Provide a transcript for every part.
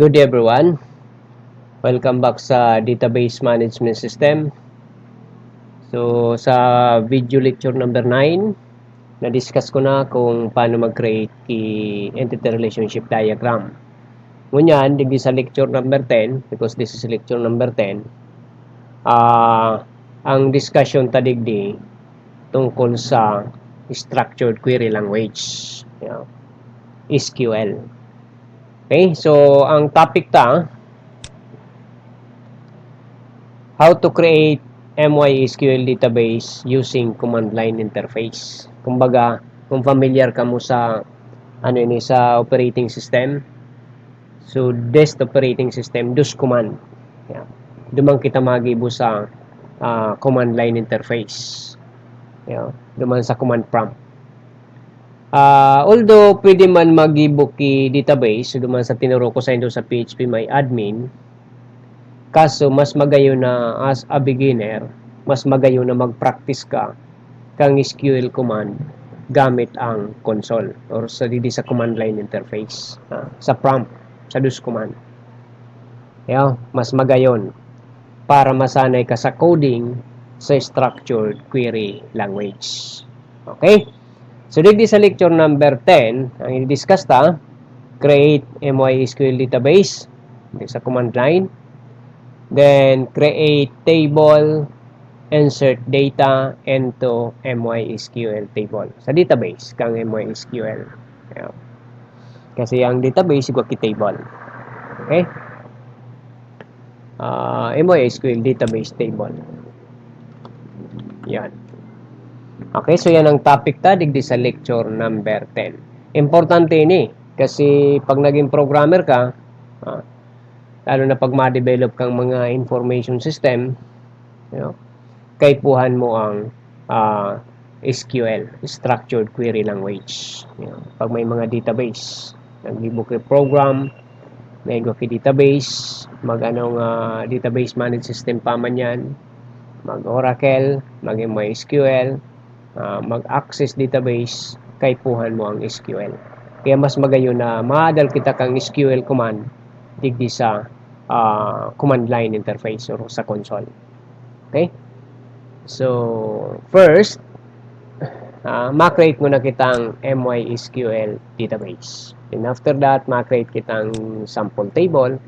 Good day everyone. Welcome back sa Database Management System. So sa video lecture number 9, na-discuss ko na kung paano mag-create key entity relationship diagram. Ngunyan, digdi sa lecture number 10, because this is lecture number 10, ang discussion tadigdi tungkol sa structured query language, SQL. Okay, so ang topic how to create MySQL database using command line interface. Kumbaga, kung familiar ka mo sa sa operating system, so this operating system, DOS command. Dumang kita magibo sa command line interface. Duman sa command prompt. Although pwede man magibo ki database, so duman sa tinuro ko sa indo sa PHP My Admin, kaso mas magayon na as a beginner, mas magayon na mag-practice ka kang SQL command gamit ang console or sa command line interface, sa prompt, sa DOS command. Mas magayon para masanay ka sa coding sa structured query language. Okay? So, digdi sa lecture number 10, ang i-discuss create MySQL database sa command line. Then, create table, insert data into MySQL table. Sa database, kang MySQL. Kasi ang database, igual ki table. Okay? MySQL database table. Yan. Okay, so yan ang topic digdi sa lecture number 10. Importante ini kasi pag naging programmer ka, lalo na pag ma-develop kang mga information system, kaipuhan mo ang SQL, Structured Query Language. Pag may mga database, nag-ibo kay program, nag-ibo kay database, database management system pa man yan, mag-Oracle, mag-MySQL, mag-access database, kaipuhan mo ang SQL. Kaya mas magayon na maadal kita kang SQL command digdi sa command line interface or sa console. Okay? So, first, ma-create muna kitang MySQL database. And after that, ma-create kitang sample table.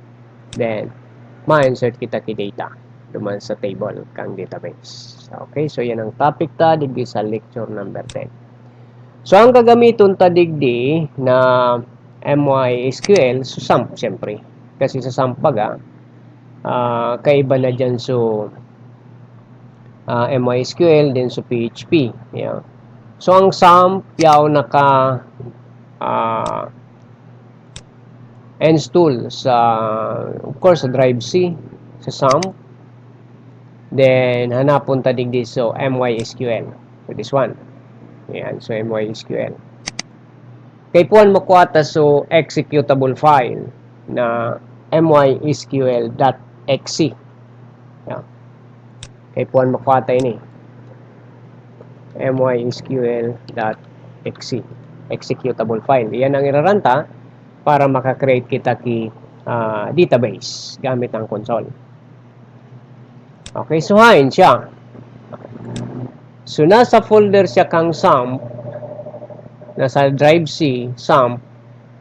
Then, ma-insert kita ki data duman sa table kang database. Okay, so yan ang topic digdi sa lecture number 10. So, ang gagamiton digdi na MySQL, so SAMP siyempre. Kasi sa SAMP kaiba na dyan so MySQL din sa PHP. So, ang SAMP naka install sa, of course, sa drive C, sa SAMP. Then, hanapon digdi so MySQL. So, this one. Yan, so MySQL. Kay puan makuha so executable file na mysql.exe. Kay puan makuha ini. mysql.exe. Executable file. Yan ang iraranta para makakreate kita ki database gamit ang console. Okay, so hain siya. So, nasa folder siya kang SAMP, nasa drive C, SAMP,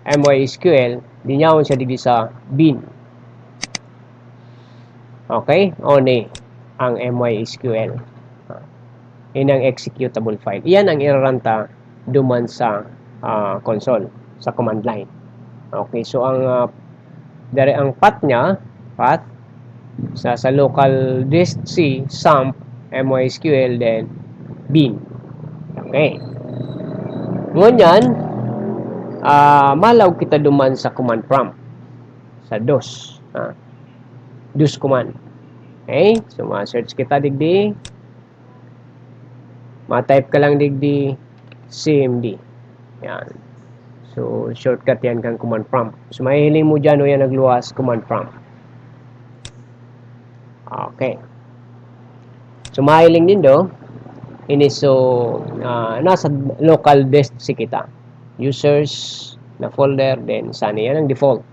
MySQL, dinyawon siya digdi sa bin. Okay, oni ang MySQL. Yan ang executable file. Iyan ang iraranta duman sa console, sa command line. Okay, so ang path niya, sa local disk C, SAMP, MySQL, then bin. Okay. Ngunyan, malaw kita duman sa command prompt, sa DOS. DOS command. Okay, so ma-search kita digdi, ma-type ka lang digdi cmd. Yan. So, shortcut yan kang command prompt. So, mahihiling mo dyan o yan nagluwas command prompt. Okay. So, mahiling din ini so nasa local disk si kita. Users na folder, then sana yan ang default.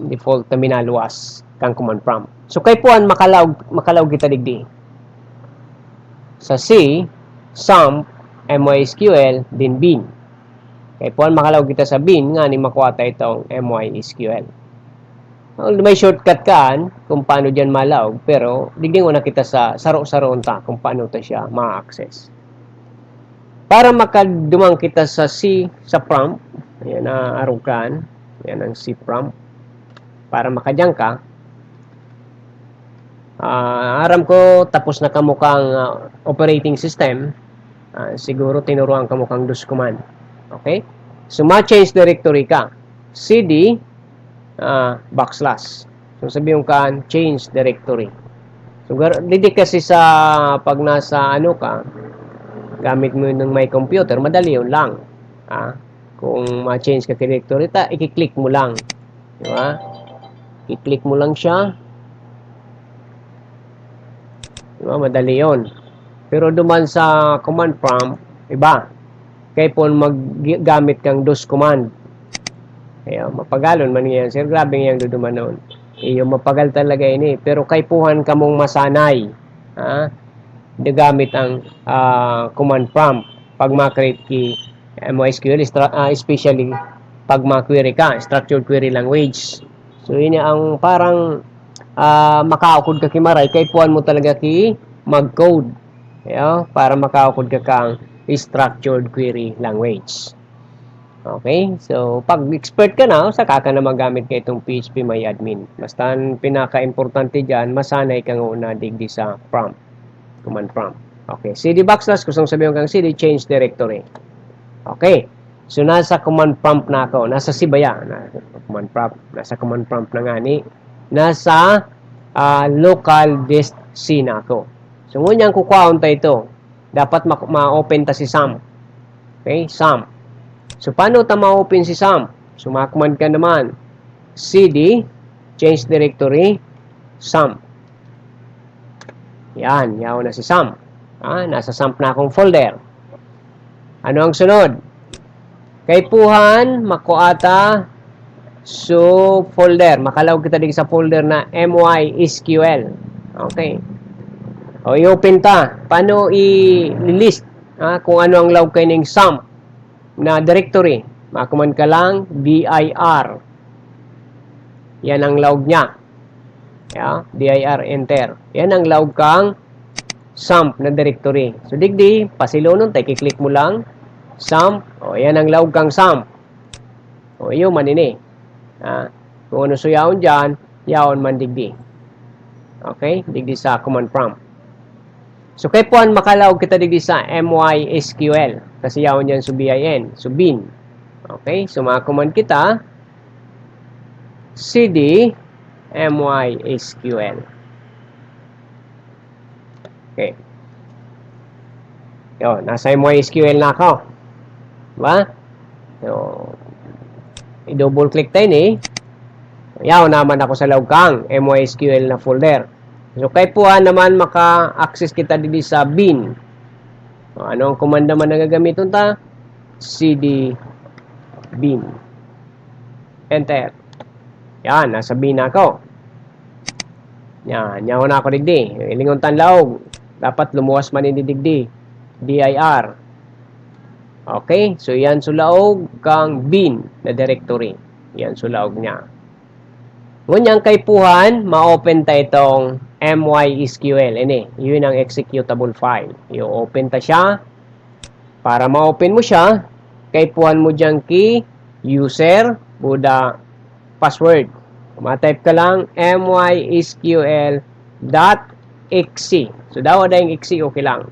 default na minaluwas kang command prompt. So kay puan makalaw kita digdi. Sa C, SAMP, MySQL, din bin. Kay puan makalaw kita sa bin nga ni makuha tayo itong MySQL. May shortcut kaan kung paano dyan malawag, pero digding una kita sa saro-saroon ta kung paano ta siya ma-access. Para makadumang kita sa C, sa prompt, ayan na arugan, ayan ang C prompt. Para makadyang ka, aram ko tapos na kamukang operating system, siguro tinuruan kamukang DOS command. Okay? So, ma-change directory ka. CD, backslash. So, sabihin ka, change directory. So, hindi kasi sa pag nasa ano ka, gamit mo ng my computer, madali yun lang. Kung ma-change ka directory, i-click mo lang. Diba? I-click mo lang siya. Diba? Madali yun. Pero duman sa command prompt, iba. Kaya po maggamit kang DOS command. Kaya mapagalon man yan. Sir, grabe yang duduman noon. Yung mapagal talaga ini. Pero kay puhan ka mong masanay. Gamit ang command prompt. Pag ma-create ki MySQL, especially pag ma-query ka, structured query language. So, yun ang parang makaukod ka kimaray. Kay puhan mo talaga ki mag-code. Para makaukod ka kang structured query language. Okay? So, pag expert ka na, saka ka na magamit ka itong PHPMyAdmin. Basta pinaka-importante dyan, masanay kang una digdi sa prompt. Command prompt. Okay. CD backslash, kung sabihin kang CD, change directory. Okay. So, nasa command prompt na ako. Nasa Sibaya. Command prompt. Nasa command prompt na nga ni. Nasa local disk C na ako. So, ngunyang kukuhaon tayo ito. Dapat ma-open ta si SAMP. Okay, SAMP. So, paano ta ma-open si SAMP? So, ma-command ka naman. CD, change directory, SAMP. Yan, yaw na si SAMP. Nasa SAMP na akong folder. Ano ang sunod? Kay puhan, makuata, so, folder. Makalaw kita din sa folder na MySQL. Okay. O, i-open ta. Paano i-list kung ano ang log kayo ng SAMP na directory? Makakuman ka lang, dir. Yan ang log niya. Dir, enter. Yan ang log kang SAMP na directory. So, digdi, pasilo nun, kiklik mo lang, SAMP. O, yan ang log kang SAMP. O, yun man ini. Kung ano suyaon dyan, yaon man digdi. Okay? Digdi sa command prompt. So, kay puan makalawag kita digdi sa MySQL. Kasi yaon yan sa bin. So, bin. Okay? So, makakuman kita CD MySQL. Okay. Yun. Nasa MySQL na ako. Diba? So, i-double click tayo ni. Yaon naman ako sa log kang MySQL na folder. So, kay puhan naman maka-access kita dito sa bin. Ano ang command naman na gagamitin ta? CD bin. Enter. Yan, nasa bin ako. Yan, yaw na ako digdi. Ilingon tan laog. Dapat lumuwas man ini digdi. dir. Okay, so yan sulaog kang bin na directory. Yan sulaog niya. Ngunyang kay puhan, ma-open ta itong MySQL. Yun ang executable file. I-open ta siya. Para ma-open mo siya, kay puhan mo dyan key, user, buda, password. Ma-type ka lang, mysql.exe. So, daw ada yung exe, okay lang.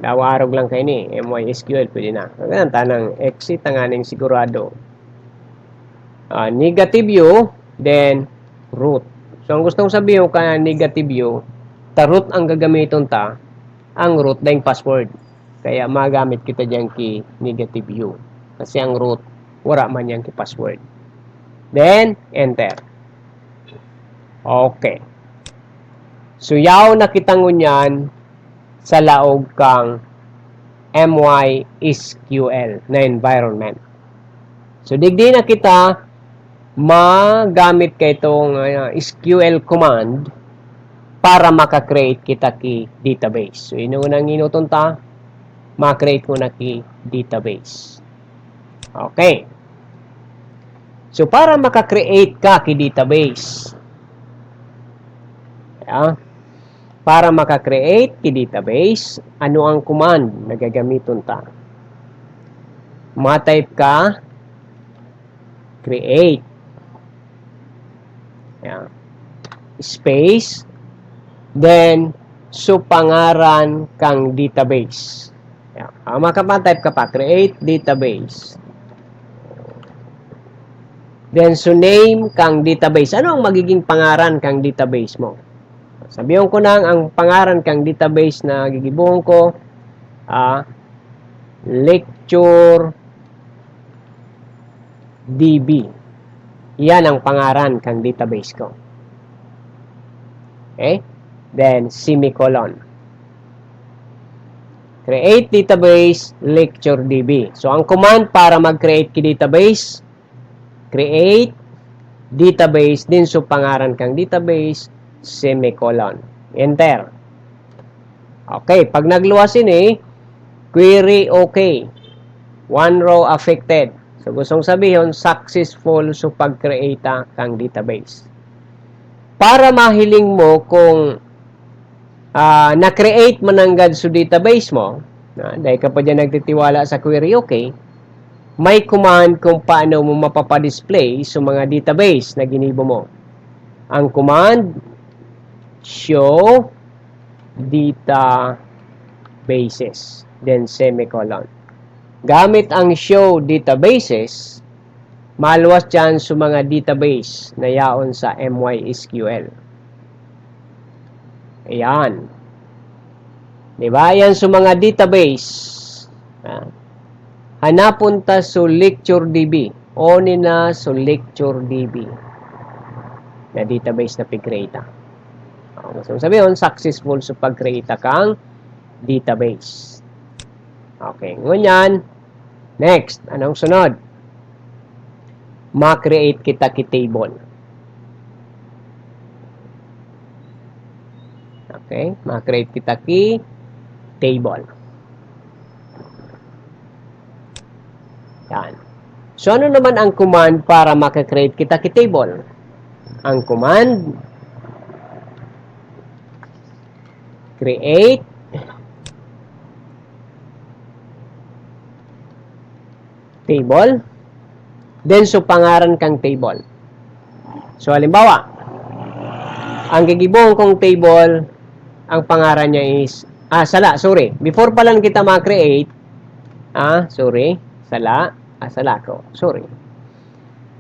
Dawarog lang kayo ni, MySQL, pwede na. Ganun, tanang exe, tanganing sigurado. Negative view, then root. So, ang gustong sabihin ka negative view, root ang gagamiton ta, ang root na yung password. Kaya magamit kita dyan ki negative view. Kasi ang root, wala man yan ki password. Then, enter. Okay. So, yaw na kita ngunyan sa laog kang MySQL na environment. So, digdi na kita magamit ka itong SQL command para maka-create kita ki database. So, inunang inutunta, ma-create ko na ki database. Okay. So, para maka-create ka ki database, para maka-create ki database, ano ang command na gagamiton ta? Ma-type ka create space, then pangaran kang database. Makapatype ka pa, create database. Then name kang database. Ano ang magiging pangaran kang database mo? Sabihin ko nang ang pangaran kang database na gigibuhon ko, lecture DB. Yan ang pangaran kang database ko. Okay? Then, semicolon. Create database, lecture DB. So, ang command para mag-create ki database, create database, din pangaran kang database, semicolon. Enter. Okay, pag nagluwas query okay. One row affected. So, gustong sabihin, successful pag-create kang database. Para mahiling mo kung na-create mananggad sa database mo, dahil ka pa dyan nagtitiwala sa query okay, may command kung paano mo mapapadisplay sa mga database na ginibo mo. Ang command, show databases, then semicolon. Gamit ang show databases, maluwas dyan sa mga database na yaon sa MySQL. Ayan. Diba? Ayan sa mga database. Hanapon ta sa LectureDB. Oni na sa LectureDB na database na pag-create. So, sabihin, successful sa pag-create kang database. Okay. Ngunyan, next, anong sunod? Ma-create kita ki table. Okay, ma-create kita ki table. Yan. So, ano naman ang command para maka-create kita ki table? Ang command, create table, then pangaran kang table. So, halimbawa, ang gigibuhon kong table, ang pangaran niya is, before pa lang kita ma-create,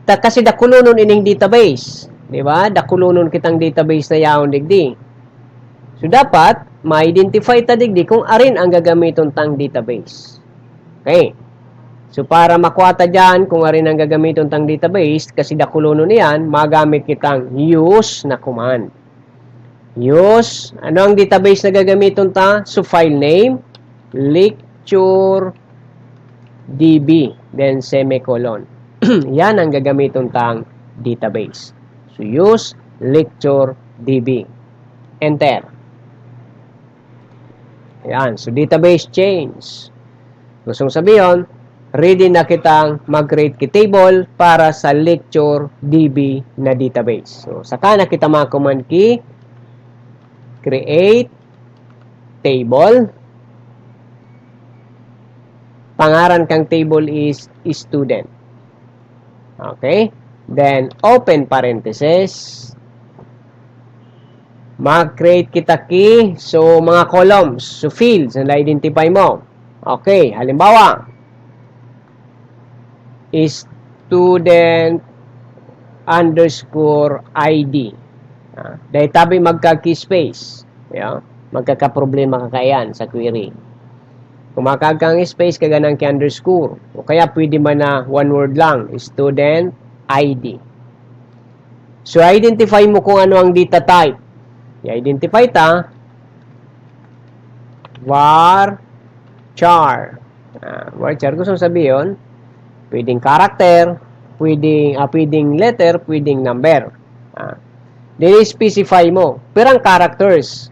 kasi dakulunon ining database, di ba? Dakulunon kitang database na yaon digdi. So, dapat, ma-identify ta digdi kung arin ang gagamiton tang database. Okay. So, para makuha ta dyan kung arin ang gagamiton tang database, kasi dakulunon niyan, magamit kitang use na command. Use, ano ang database na gagamiton ta? So, file name, lecture DB, then semicolon. Yan ang gagamiton tang database. So, use lecture DB. Enter. Yan. So, database change. Gustong sabihin, ready na kitang mag-create ki table para sa lecture DB na database. So, saka na kita ma-command ki create table. Pangaran kang table is student. Okay? Then, open parenthesis. Mag-create kita ki so mga columns, so fields na identify mo. Okay, halimbawa, student underscore ID. Dahil tabi magka-key space. Magkakaproblema ka kayan sa query. Kung makakang space, kaganang key underscore. O kaya pwede man na one word lang, student ID. So, identify mo kung ano ang data type. I-identify ta, varchar. Varchar, gusto sabihin, pwedeng character, pwedeng letter, pwedeng number. Then specify mo pirang characters.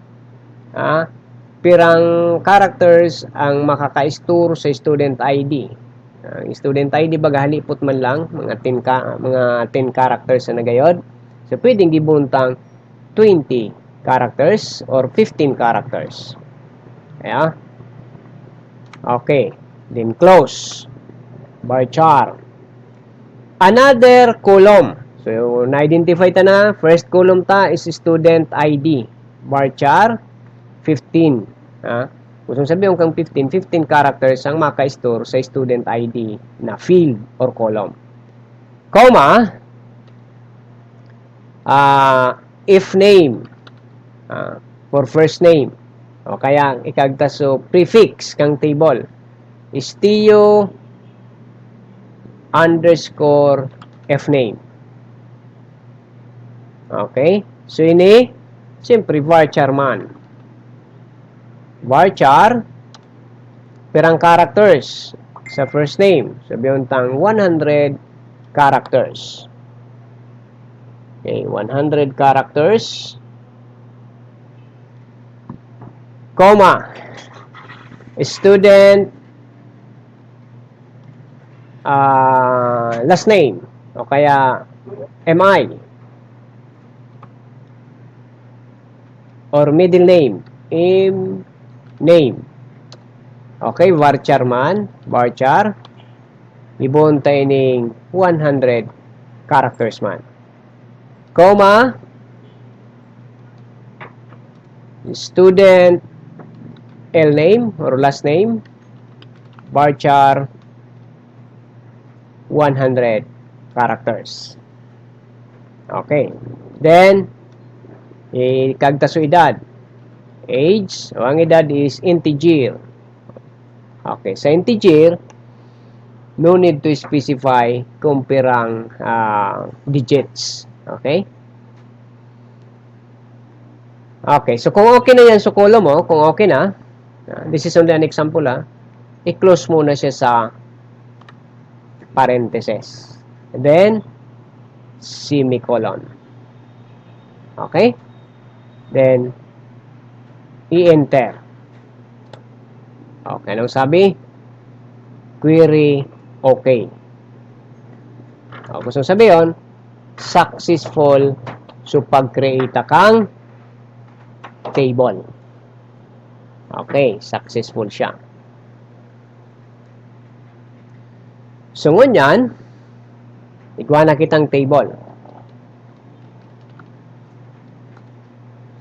Pirang characters ang makaka-store sa student ID. Student ID baga halipot man lang mga 10 characters na nagayod. So pwedeng gibuntang 20 characters or 15 characters. Okay, then close varchar. Another column. So na-identify ta na, first column ta is student ID. Varchar 15. Kung sabihin kang 15 characters ang maka-store sa student ID na field or column. Comma, if name, for first name. O kaya ikagta so prefix kang table. Istio underscore fname. Okay? So ini, siyempre varchar man. Varchar, pirang characters sa first name. Sabihin tang 100 characters. Okay, 100 characters. Comma, student last name o kaya MI or middle name name. Okay, varchar man, varchar ibuntay ning 100 characters man. Comma, student L name or last name, varchar 100 characters. Okay. Then, ikagta so edad. Age, o ang edad is integer. Okay. Sa integer, no need to specify kung pirang digits. Okay. Okay. So, kung okay na yan sa column mo, kung okay na, this is only an example i-close muna siya sa parentheses. And then, semicolon. Okay? Then, i-enter. Okay, anong sabi? Query okay. Gusto sabihin, successful so pag-create kang table. Okay, successful siya. So, ngunyan, igwa na kitang table.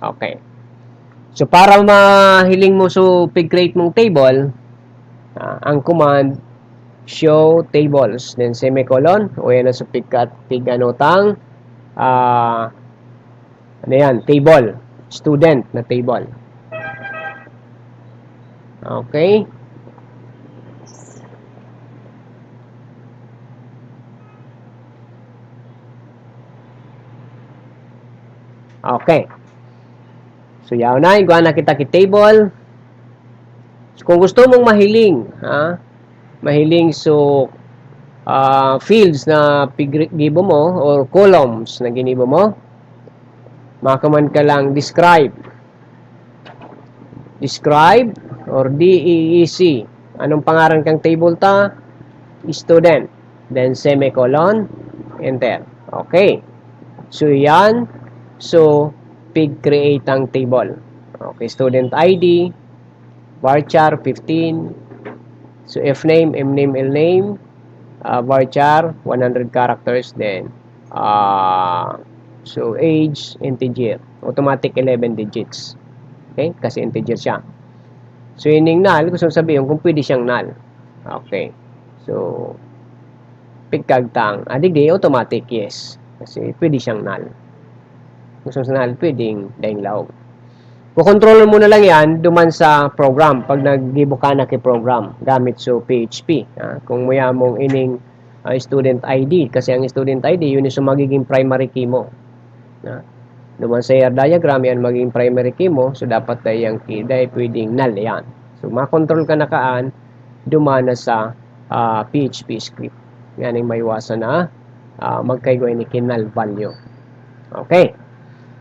Okay. So, para mahiling mo so pig-create mong table, ang command, show tables, then semicolon, o yan na so pig-anotang, ano yan, table, student na table. Okay. Okay. So, yaw na. Iguan na kita table. So, kung gusto mong mahiling, mahiling so fields na gibo mo or columns na ginibo mo, makaman ka lang describe. Describe or DEEC. Anong pangaran kang table ta? Student. Then semicolon. Enter. Okay. So, yan. So, pig-create ang table. Okay, student ID, varchar 15. So, fname, mname, lname, varchar 100 characters. Then, so age, integer. Automatic 11 digits. Okay, kasi integer siya. So, ining null, gusto sabihin kung pwede siyang null. Okay. So, pigkagtang. Adigdi, automatic, yes. Kasi pwede siyang null. Gusto sa null, pwedeng daing laog. Kukontrol mo na lang yan duman sa program. Pag nag-gibo ka na program gamit so PHP. Kung maya mong ining student ID. Kasi ang student ID, yun yung magiging primary key mo. Duman sa ER diagram, yan magiging primary key mo. So, dapat tayo yung key. Dahil pwedeng null yan. So, makontrol ka na kaan duman na sa PHP script. Yan yung maiwasan na magkaigo ini kinal value. Okay.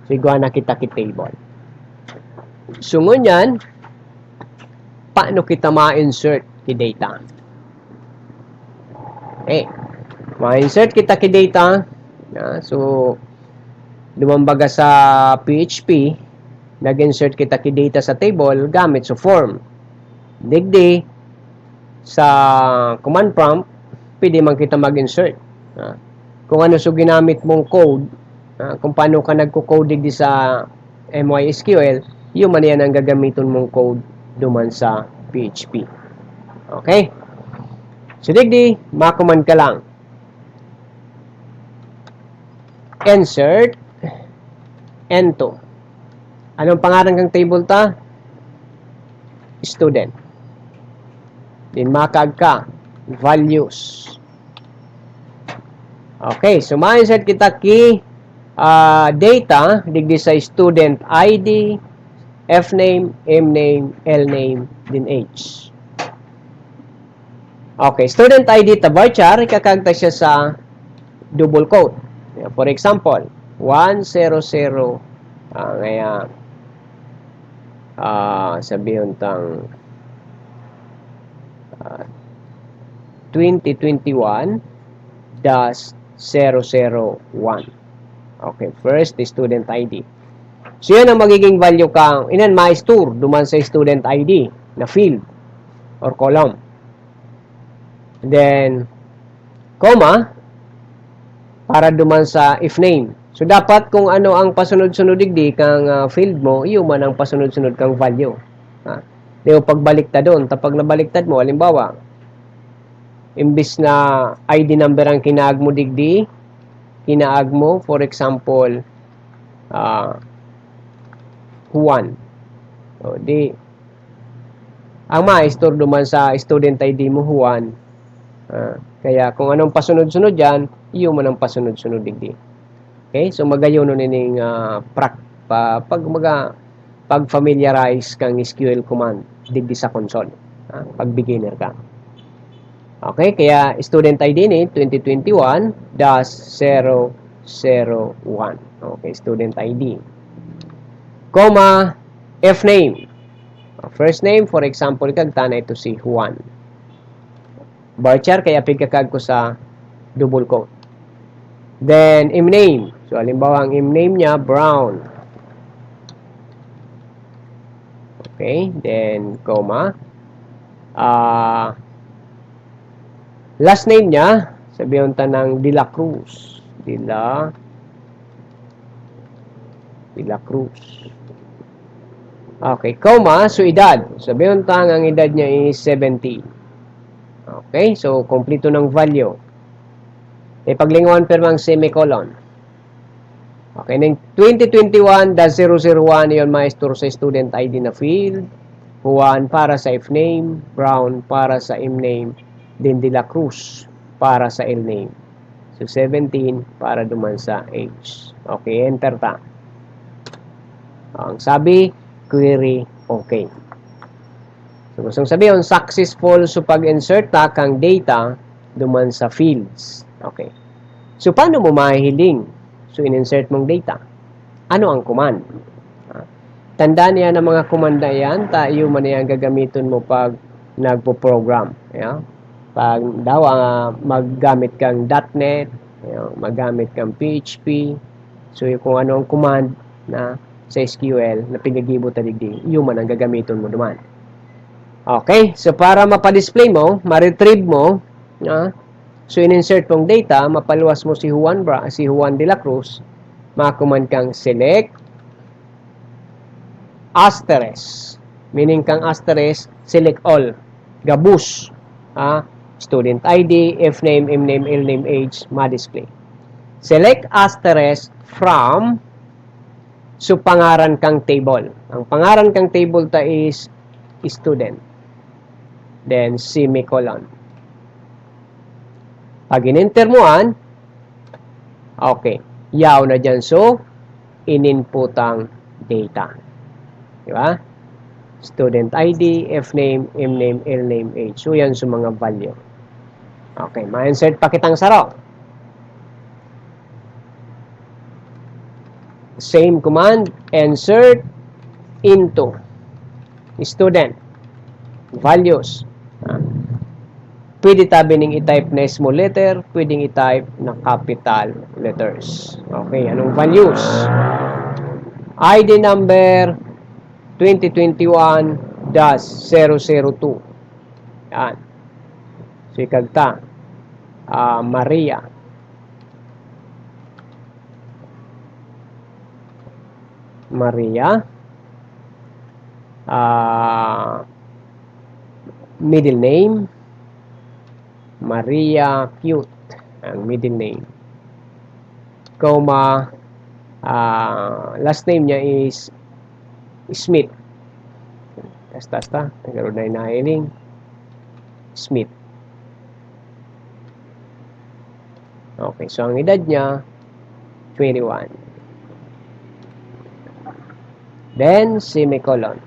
So, igwa na kita ki table. So, ngunyan, paano kita ma-insert ki data? Okay. Ma-insert kita ki data. So, lumambaga sa PHP, nag-insert kita ki data sa table gamit sa form. Digdi, sa command prompt, pwede man kita mag-insert. Kung ano so ginamit mong code, kung paano ka nagko-code digdi sa MySQL, yung man yan ang gagamitin mong code duman sa PHP. Okay? So, digdi, ma-command ka lang. Insert N2. Anong pangalan kang table ta? Student. Din makag ka values. Okay, so ma-insert kita ki data digdi sa student ID, Fname, Mname, Lname, din age. Okay, student ID ta varchar, ikakagta siya sa double quote. For example, 100 sabihin tang 2021-001. Okay, first, the student ID. So, yan ang magiging value kang inan ma-store duman sa student ID na field or column. Then, comma, para duman sa if name. So, dapat kung ano ang pasunod-sunod digdi kang field mo, iyo man ang pasunod-sunod kang value. Di mo pagbaliktad doon. Tapag nabaliktad mo, halimbawa, imbis na ID number ang kinaag mo digdi, kinaag mo, for example, Juan. So, di, ang ma-store duman sa student ID mo, Juan. Kaya, kung anong pasunod-sunod yan, iyo man ang pasunod-sunod digdi. Okay? So, magayon nun ining pag-familiarize kang SQL command digdi sa console. Pag beginner ka. Okay? Kaya, student ID ni 2021-001. Okay, student ID. Comma, Fname. First name, for example, kagtana ito si Juan. Varchar, kaya pigkakag ko sa double quote. Then, Mname. So, halimbawa, ang Mname niya, Brown. Okay, then, comma. Last name niya, sabihin ta ng De La Cruz. De La Cruz. Okay, comma, so edad. Sabihin ta ang edad niya is 17. Okay, so kompleto ng value. Paglingawan pero ang semicolon. Okay, ng 2021-001 yon ma-store sa student ID na field. Juan para sa Fname, Brown para sa Mname, din De La Cruz para sa Lname. So 17 para duman sa age. Okay, enter ta. Ang sabi, query okay. So, gustong sabihin, successful so pag-insert ta kang data duman sa fields. Okay. So, paano mo mahihiling? So, in-insert mong data. Ano ang command? Tandaan niya ng mga command na yan, tayo man yan gagamitin mo pag nagpo-program. Yeah? Pag daw, maggamit kang .NET, maggamit kang PHP, so kung ano ang command na sa SQL na pinagibot na digdi, yung man ang gagamitin mo duman. Okay, so para mapadisplay mo, ma-retrieve mo, so in-insert mong data, mapaluwas mo si Juan De La Cruz, makakuman kang select asterisk, meaning kang asterisk, select all, gabus, student ID, Fname, Mname, Lname, age, ma-display. Select asterisk from so pangaran kang table. Ang pangaran kang table ta is student. Then semicolon. Pag in-enter mo okay, yaw na dyan. So, in-input ang data. Diba? Student ID, Fname, Mname, Lname, age. So, yan sa mga value. Okay, ma-insert pa kitang saro. same command, insert into student values. Pwede tabi ning i-type na small letter, pwedeng i-type na capital letters. Okay, anong values? ID number 2021-002. Yan. So, ikagta. Maria. Maria. Middle name. Maria Cute. Ang middle name. Comma. Last name niya is Smith. Basta. Nagkaroon na inahiling. Smith. Okay, so ang edad niya 21. Then, semicolon.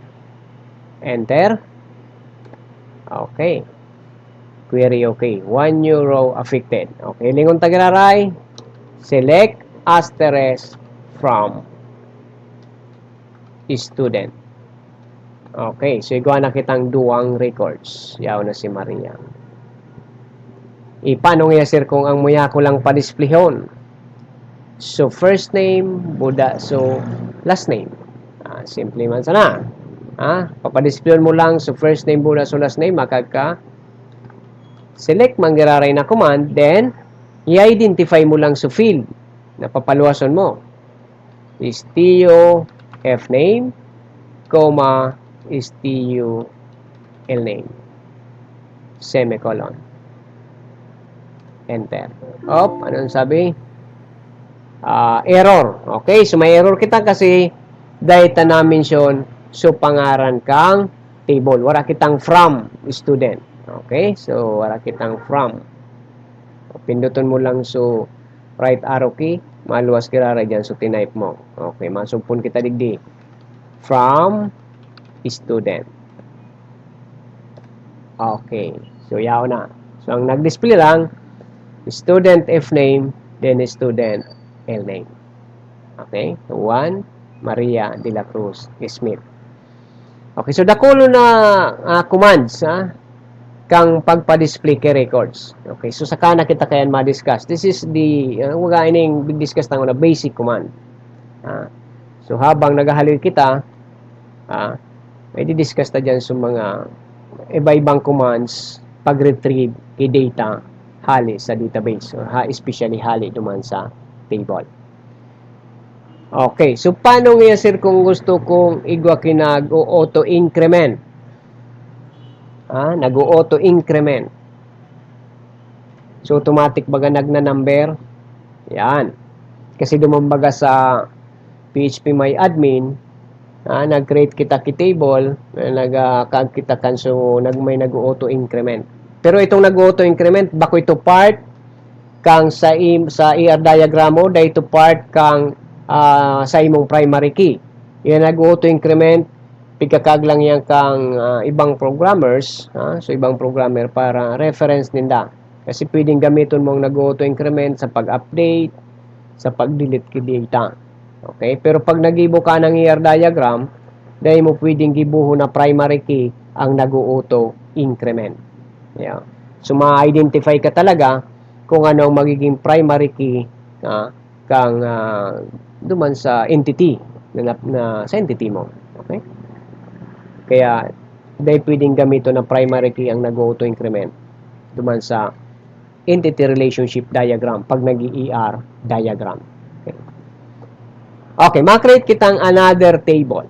Enter. Okay. Query okay. 1 euro affected. Okay, lingon tagiraray. Select asterisk from student. Okay, so igawa na kitang duwang records. Yaw na si Maria. Paano nga sir kung ang muya ko lang pa-displayhon? So, first name, Buddha. So, last name. Simple man sana. Papadisplayon mo lang. So, first name, Buddha. So, last name. Makagka. Select manggiraray na command. Then, i-identify mo lang sa field na papaluwason mo. STU, F name, comma, STU, L name. Semicolon. Enter. Anong sabi? Error. Okay, so may error kita kasi data na mention so pangaran kang table. Wala kitang from student. Okay, so wala kitang from. Pinduton mo lang so right arrow key, maluwas kirara dyan so tinype mo. Okay, masumpon kita digdi. From student. Okay, so yaw na. So ang nag-display lang student F name, then student L name. Okay, so 1 Maria de la Cruz Smith. Okay, so dakulo na commands kang pagpa-display kay records. Okay, so saka na kita kayan ma-discuss. This is the waga ining discuss tang na basic command. So habang nagahalil kita, may di-discuss ta dyan sa mga iba-ibang commands pag-retrieve kay data hali sa database or especially hali duman sa table. Okay, so paano nga sir kung gusto kong igwa kinag-auto increment? Nag-auto increment. So automatic baga nagna-number. Yan. Kasi dumambaga sa PHP My Admin, nag-create kita table, nag-kag kita kan so may nag-auto increment. Pero itong nag-auto increment bako ito part kang sa ER diagram mo, dahil ito part kang sa imong primary key. Yan nag-auto increment pigkakag lang yan kang ibang programmers, so ibang programmer para reference ninda. Kasi pwedeng gamiton mong nag-auto increment sa pag-update, sa pag-delete ki data. Okay? Pero pag nagibo ka ng ER diagram, dahil mo pwedeng gibuho na primary key ang nag-auto increment. Yeah. So ma-identify ka talaga kung ano ang magiging primary key kang duman sa entity sa entity mo. Okay? Kaya dahil pwedeng gamito na primary key ang nag-auto increment duman sa entity relationship diagram pag nag-ER diagram. Okay, ma-create kitang another table.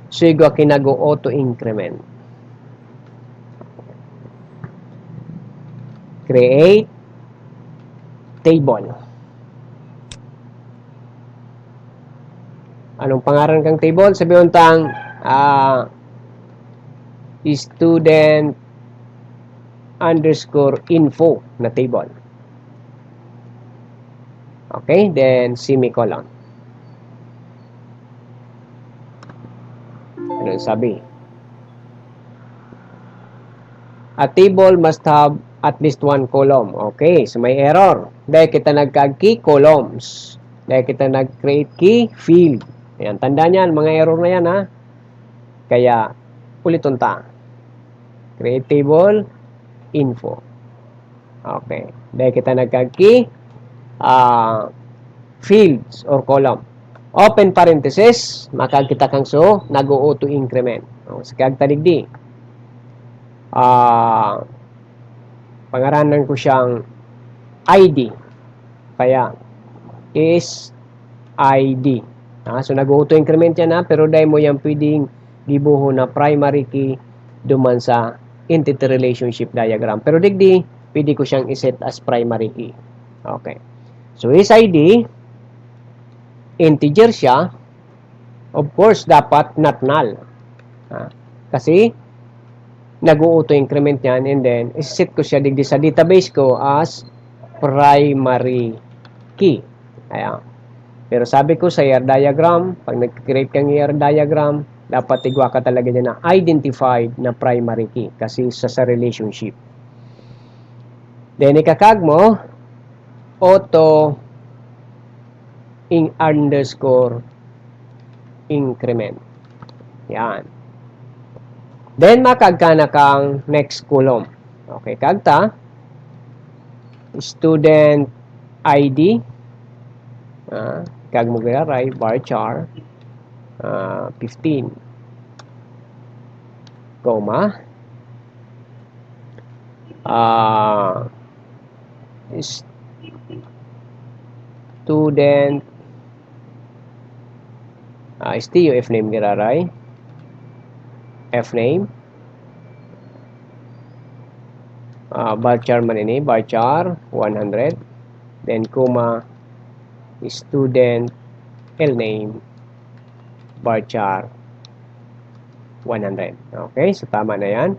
So igwa kinago-auto increment. Create table. Anong pangalan kang table? Sabihin tang student underscore info na table. Okay, then semicolon. Ano sabi? A table must have at least one column. Okay, so may error. Dahil kita nagkag-key columns. Dahil kita nag-create key field. Ayan, tanda niyan, mga error na yan ha. Kaya, ulit unta. Create table, info. Okay. Dahil kita nagkag-key, fields or column. Open parenthesis, makagkita kang so, nag-auto increment. Sa kagtaligdi. Pangaranan ko siyang ID. Kaya, is ID. So, nag-auto increment yan ha, pero dahil mo yan pwedeng gibuho na primary key duman sa entity relationship diagram. Pero digdi, pwede ko siyang iset as primary key. Okay. So, is ID, integer siya, of course, dapat not null. Kasi, nag-auto increment yan, and then, iset ko siya digdi sa database ko as primary key. Ayan. Pero sabi ko sa ER diagram, pag nag-create kang ER diagram, dapat igwa ka talaga niya na identified na primary key kasi sa relationship. Then, ikakag mo, auto underscore increment. Yan. Then, makagkana kang next column. Okay, kagta, student ID, kag mo garay, varchar, 15, comma, student, STU F name giraray, F name, varchar man ini, varchar 100, then comma, student L name, varchar 100. Okay, so tama na yan.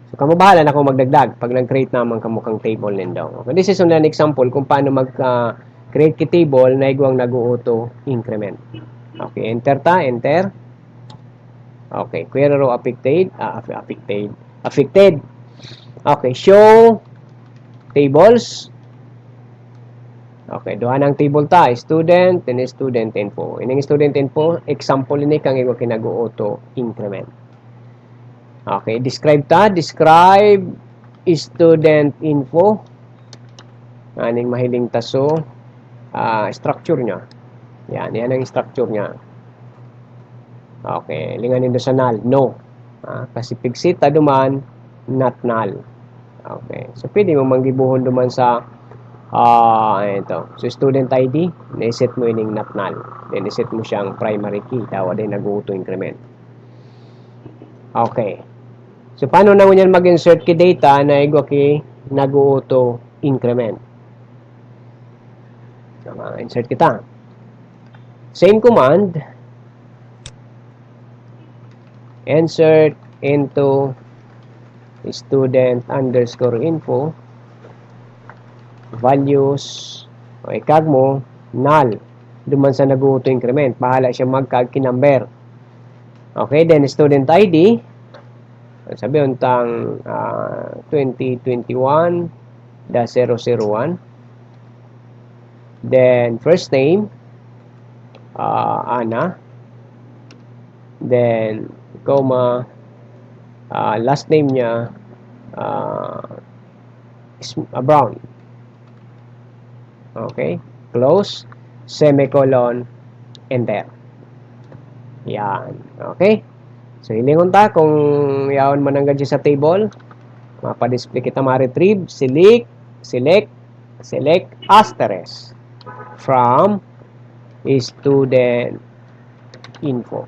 So, kamo bahala na kung magdagdag pag nag-create naman kamo kang table nindo. Okay, this is an example kung paano mag-create ki table na igwang nag-auto increment. Okay, enter ta, enter. Okay, query row affected. Okay, show tables. Okay, duha ng table ta, student, then student info. Ining student info, example ini kang igwang kinago-auto increment. Okay, describe ta, describe student info. Aning mahiling taso, structure niya. Yan ang structure niya. Okay, linganin do sa null, no. Kasi pigsit ta duman, not null. Okay, so pwede mo manggibuhon duman sa ito. So, student ID, na-set mo ining not null. Then, iset mo siyang primary key. Tawa din nag-auto increment. Okay. So, paano na mo yan mag-insert ki data na igwa ki nag-auto increment? So, insert kita. Same command. Insert into student underscore info values o ikag mo null duman sa nag-auto increment. Bahala siya magkag ki number. Okay, then student ID sabi untang 2021-001, then first name Ana, then comma last name niya Brown. Okay, close, semicolon, enter. Yan, okay. So, hilingon ta kung yaon man ang gadyo sa table. Mapa-display kita ma-retrieve. Select asterisk from student info.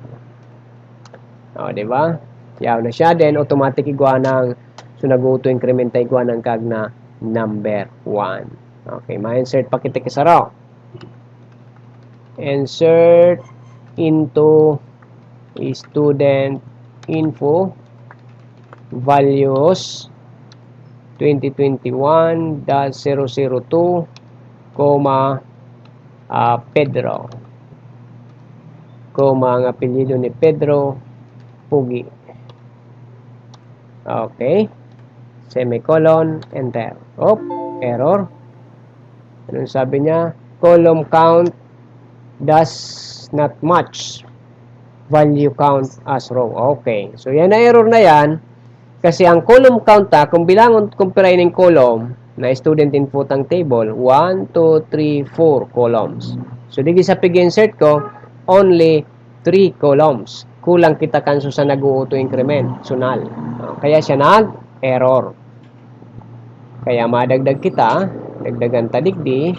O, diba? Yaon na siya. Then, automatic igwa ng so, nag-auto increment ay igwa ng kag na number 1. Okay, ma-insert pa kita kisaraw. Insert into student info values 2021-002, Pedro, ang apelyido ni Pedro Pugi. Okay, semicolon, enter. Error. Anong sabi niya? column count does not match value count as row. Okay. So, yan na error na yan. Kasi ang column count kung bilangon kumpirain ng column na student input ang table, 1, 2, 3, 4 columns. So, digi sa pig-insert ko, only 3 columns. Kulang kita kanso sa nag-auto increment. So, null. Kaya siya nag-error. Kaya madagdag kita, dagdagan tadigdi,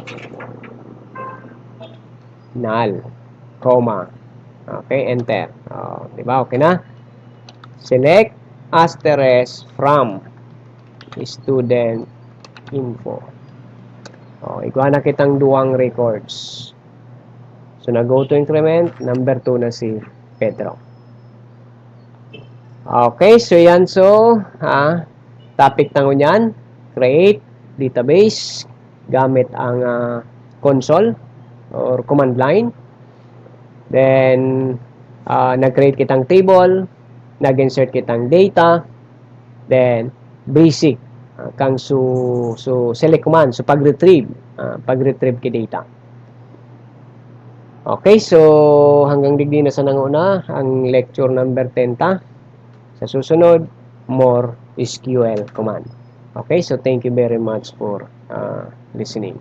null, comma. Okay, enter. Diba? Okay na? Select asterisk from student info. Ikuha na kitang duwang records. So, nag-go to increment, number 2 na si Pedro. Okay, so yan. So, topic tango yan, create database gamit ang console or command line. Then, nag-create kitang table, nag-insert kitang data, then, basic, kang select command, so pag-retrieve ki data. Okay, so, hanggang digdi na sa nanguna, ang lecture number 10 ta. Sa susunod, more SQL command. Okay, so thank you very much for listening.